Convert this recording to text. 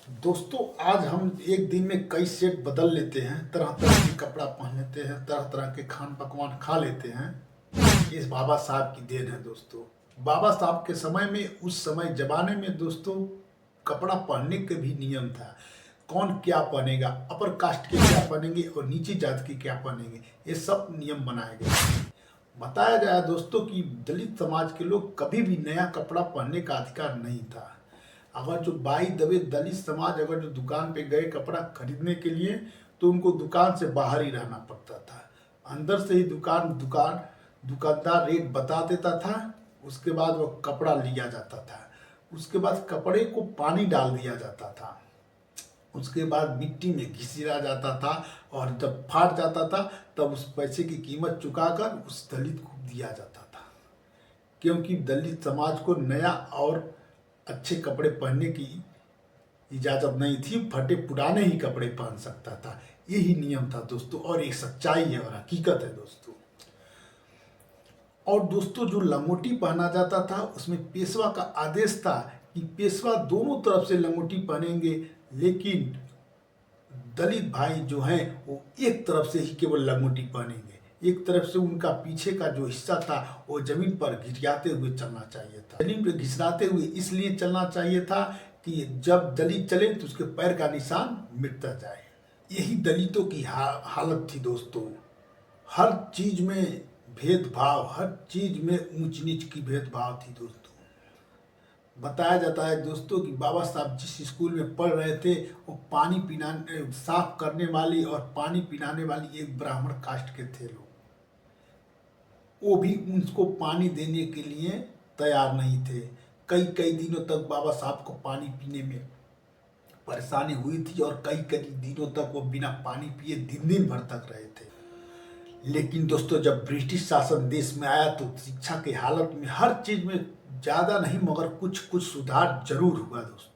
दोस्तों, आज हम एक दिन में कई सेट बदल लेते हैं, तरह तरह के कपड़ा पहन लेते हैं, तरह तरह के खान पकवान खा लेते हैं। इस बाबा साहब की देन है दोस्तों। बाबा साहब के समय में, उस समय जमाने में दोस्तों, कपड़ा पहनने के भी नियम था। कौन क्या पहनेगा, अपर कास्ट के क्या पहनेंगे और नीची जात के क्या पहनेंगे, ये सब नियम बनाए गए। बताया गया दोस्तों कि दलित समाज के लोग कभी भी नया कपड़ा पहनने का अधिकार नहीं था। अगर जो बाई दबे दलित समाज अगर जो दुकान पे गए कपड़ा खरीदने के लिए, तो उनको दुकान से बाहर ही रहना पड़ता था। अंदर से ही दुकानदार रेट बता देता था। उसके बाद वो कपड़ा लिया जाता था। उसके बाद कपड़े को पानी डाल दिया जाता था। उसके बाद मिट्टी में घिसिरा जाता था और जब फाट जाता था तब उस पैसे की कीमत चुकाकर उस दलित को दिया जाता था। क्योंकि दलित समाज को नया और अच्छे कपड़े पहनने की इजाज़त नहीं थी, फटे पुराने ही कपड़े पहन सकता था। यही नियम था दोस्तों, और एक सच्चाई है और हकीकत है दोस्तों। और दोस्तों, जो लंगोटी पहना जाता था उसमें पेशवा का आदेश था कि पेशवा दोनों तरफ से लंगोटी पहनेंगे, लेकिन दलित भाई जो हैं वो एक तरफ से ही केवल लंगोटी पहनेंगे। एक तरफ से उनका पीछे का जो हिस्सा था वो जमीन पर घिसियाते हुए चलना चाहिए था। जमीन पर घिसराते हुए इसलिए चलना चाहिए था कि जब दलित चले तो उसके पैर का निशान मिटता जाए। यही दलितों की हालत थी दोस्तों। हर चीज में भेदभाव, हर चीज में ऊंच नीच की भेदभाव थी दोस्तों। बताया जाता है दोस्तों कि बाबा साहब जिस स्कूल में पढ़ रहे थे वो पानी पिलाने, साफ करने वाली और पानी पिलाने वाली एक ब्राह्मण कास्ट के थे लोग। वो भी उनको पानी देने के लिए तैयार नहीं थे। कई कई दिनों तक बाबा साहब को पानी पीने में परेशानी हुई थी और कई कई दिनों तक वो बिना पानी पिए दिन दिन भर तक रहे थे। लेकिन दोस्तों, जब ब्रिटिश शासन देश में आया तो शिक्षा की हालत में हर चीज में ज़्यादा नहीं मगर कुछ कुछ सुधार जरूर हुआ दोस्तों।